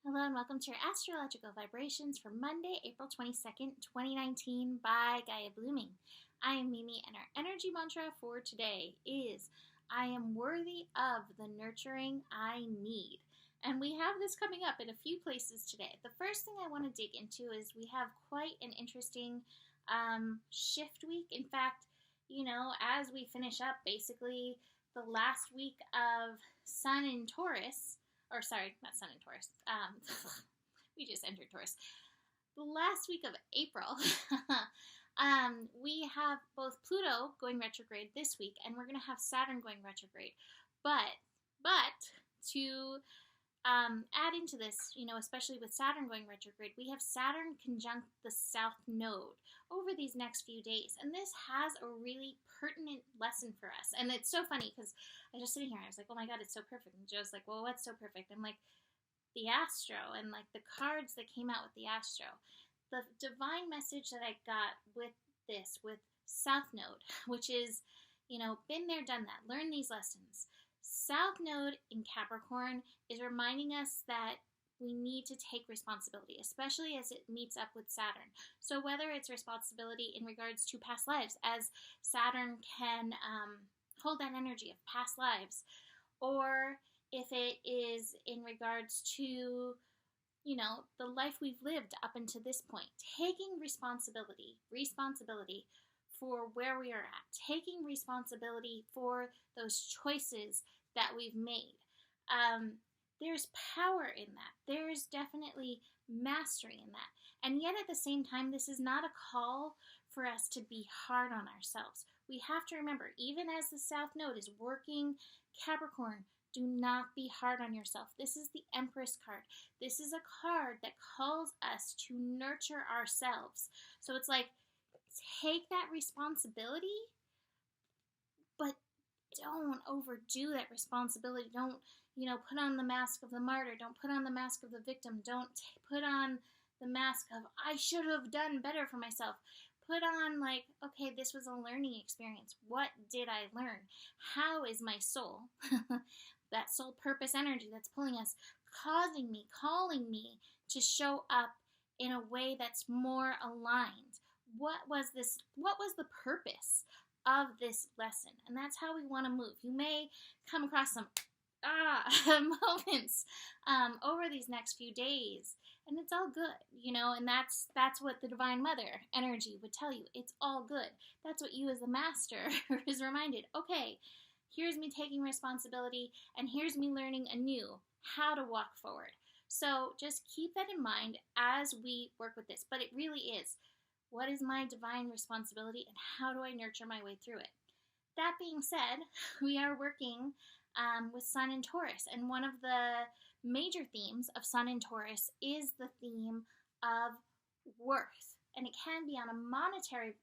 Hello and welcome to your astrological vibrations for Monday, April 22nd, 2019 by Gaia Blooming. I am Mimi and our energy mantra for today is I am worthy of the nurturing I need. And we have this coming up in a few places today. The first thing I want to dig into is we have quite an interesting shift week. In fact, as we finish up basically the last week of Sun in Taurus, or sorry, not Sun in Taurus. We just entered Taurus. The last week of April, we have both Pluto going retrograde this week, and we're going to have Saturn going retrograde. But to add into this, especially with Saturn going retrograde, we have Saturn conjunct the South Node over these next few days. And this has a really pertinent lesson for us. And it's so funny because I was just sitting here and I was like, oh my God, it's so perfect. And Joe's like, well, what's so perfect? I'm like, the Astro and like the cards that came out with the Astro. The divine message that I got with this, with South Node, which is, been there, done that, learn these lessons. South Node in Capricorn is reminding us that we need to take responsibility, especially as it meets up with Saturn. So whether it's responsibility in regards to past lives, as Saturn can hold that energy of past lives, or if it is in regards to, the life we've lived up until this point, taking responsibility for where we are at, taking responsibility for those choices that we've made. There's power in that. There's definitely mastery in that. And yet at the same time, this is not a call for us to be hard on ourselves. We have to remember, even as the South Node is working Capricorn, do not be hard on yourself. This is the Empress card. This is a card that calls us to nurture ourselves. So it's like, take that responsibility, but don't overdo that responsibility. Don't, put on the mask of the martyr. Don't put on the mask of the victim. Don't put on the mask of, I should have done better for myself. Put on like, okay, this was a learning experience. What did I learn? How is my soul, that soul purpose energy that's pulling us, calling me to show up in a way that's more aligned? What was the purpose of this lesson? And that's how we want to move. You may come across some moments over these next few days, and it's all good, and that's what the Divine Mother energy would tell you. It's all good. That's what you as the master is reminded. Okay, here's me taking responsibility, and here's me learning anew how to walk forward. So just keep that in mind as we work with this. But it really is, what is my divine responsibility and how do I nurture my way through it? That being said, we are working with Sun in Taurus, and one of the major themes of Sun in Taurus is the theme of worth, and it can be on a monetary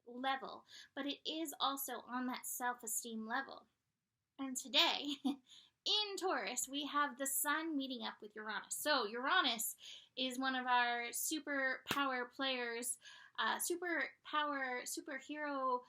level, but it is also on that self-esteem level. And today, in Taurus, we have the Sun meeting up with Uranus. So Uranus is one of our superpower players, superhero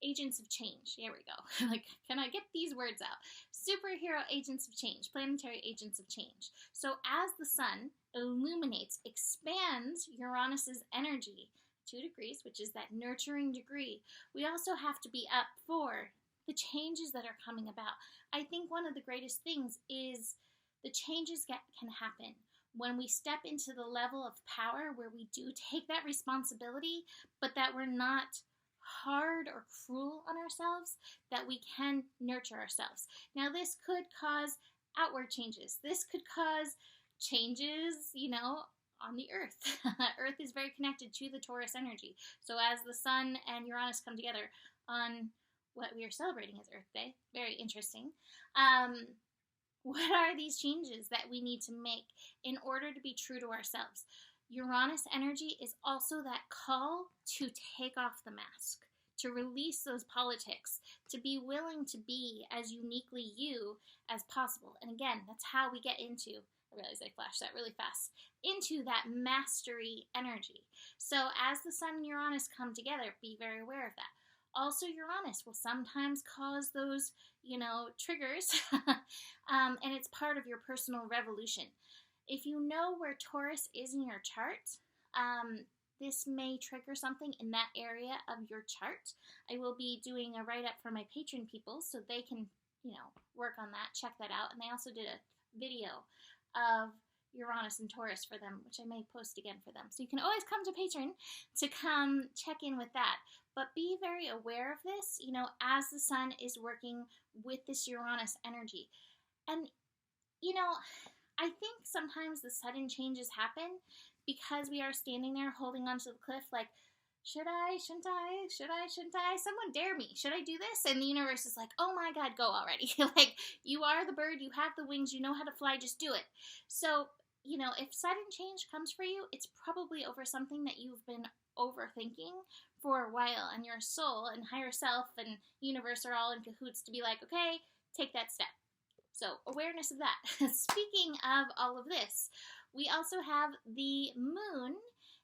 agents of change. There we go. Like, can I get these words out? Superhero agents of change, planetary agents of change. So as the Sun illuminates, expands Uranus's energy 2 degrees, which is that nurturing degree, we also have to be up for the changes that are coming about. I think one of the greatest things is the changes can happen when we step into the level of power where we do take that responsibility, but that we're not hard or cruel on ourselves, that we can nurture ourselves. Now, this could cause outward changes. This could cause changes, on the Earth. Earth is very connected to the Taurus energy. So as the Sun and Uranus come together on what we are celebrating as Earth Day, very interesting. What are these changes that we need to make in order to be true to ourselves? Uranus energy is also that call to take off the mask, to release those politics, to be willing to be as uniquely you as possible. And again, that's how we get into, I realize I flashed that really fast, into that mastery energy. So as the Sun and Uranus come together, be very aware of that. Also, Uranus will sometimes cause those, triggers, and it's part of your personal revolution. If you know where Taurus is in your chart, this may trigger something in that area of your chart. I will be doing a write-up for my patron people so they can, work on that, check that out. And I also did a video of Uranus and Taurus for them, which I may post again for them. So you can always come to Patreon to come check in with that. But be very aware of this, as the sun is working with this Uranus energy. And, I think sometimes the sudden changes happen because we are standing there holding onto the cliff like, should I, shouldn't I, should I, shouldn't I, someone dare me, should I do this? And the universe is like, oh my God, go already. Like, you are the bird, you have the wings, you know how to fly, just do it. So, if sudden change comes for you, it's probably over something that you've been overthinking for a while, and your soul and higher self and universe are all in cahoots to be like, okay, take that step. So awareness of that. Speaking of all of this, we also have the moon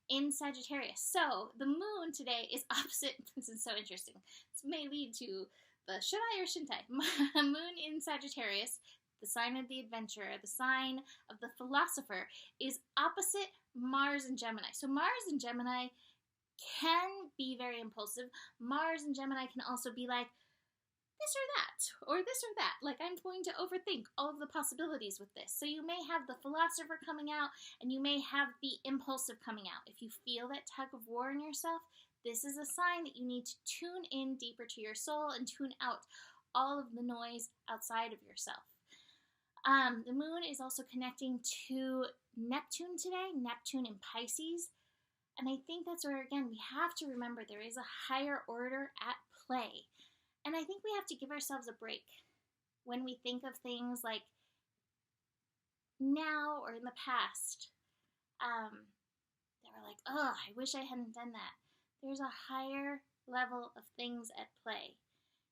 in Sagittarius. So the moon today is opposite. This is so interesting. This may lead to the should I or shouldn't I? Moon in Sagittarius, the sign of the adventurer, the sign of the philosopher, is opposite Mars and Gemini. So Mars and Gemini can be very impulsive. Mars and Gemini can also be like, this or that, or this or that. Like, I'm going to overthink all of the possibilities with this. So you may have the philosopher coming out, and you may have the impulsive coming out. If you feel that tug of war in yourself, this is a sign that you need to tune in deeper to your soul and tune out all of the noise outside of yourself. The moon is also connecting to Neptune today, Neptune in Pisces. And I think that's where, again, we have to remember there is a higher order at play. And I think we have to give ourselves a break when we think of things like now or in the past. That we're like, oh, I wish I hadn't done that. There's a higher level of things at play.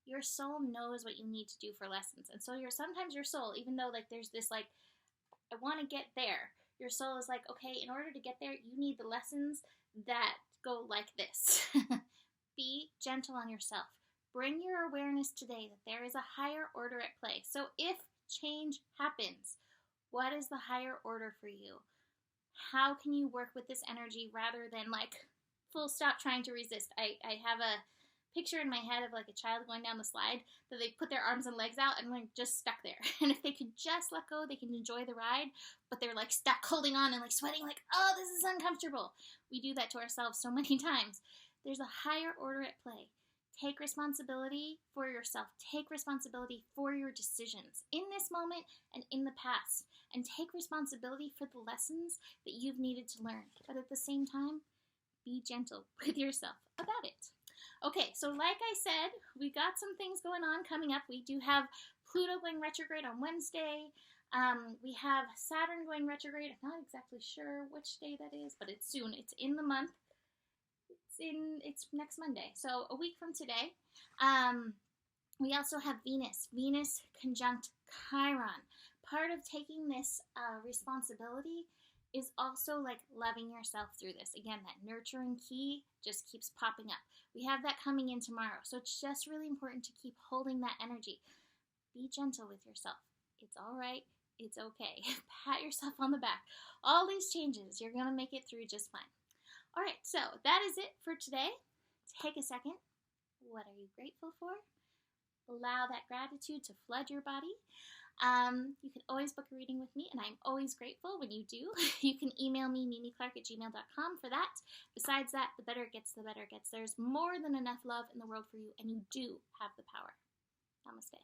Your soul knows what you need to do for lessons. And so sometimes your soul, even though there's this I want to get there, your soul is like, okay, in order to get there, you need the lessons that go like this. Be gentle on yourself. Bring your awareness today that there is a higher order at play. So if change happens, what is the higher order for you? How can you work with this energy rather than full stop trying to resist? I have a picture in my head of a child going down the slide that they put their arms and legs out and just stuck there. And if they could just let go, they can enjoy the ride, but they're stuck holding on and sweating oh, this is uncomfortable. We do that to ourselves so many times. There's a higher order at play. Take responsibility for yourself. Take responsibility for your decisions in this moment and in the past. And take responsibility for the lessons that you've needed to learn. But at the same time, be gentle with yourself about it. Okay, so like I said, we got some things going on coming up. We do have Pluto going retrograde on Wednesday. We have Saturn going retrograde. I'm not exactly sure which day that is, but it's soon. It's in the month. It's next Monday, so a week from today. We also have Venus conjunct Chiron. Part of taking this responsibility is also loving yourself through this. Again, that nurturing key just keeps popping up. We have that coming in tomorrow, so it's just really important to keep holding that energy. Be gentle with yourself. It's all right. It's okay. Pat yourself on the back. All these changes, you're going to make it through just fine. All right, so that is it for today. Take a second. What are you grateful for? Allow that gratitude to flood your body. You can always book a reading with me, and I'm always grateful when you do. You can email me, mimiclark@gmail.com for that. Besides that, the better it gets, the better it gets. There's more than enough love in the world for you, and you do have the power. Namaste.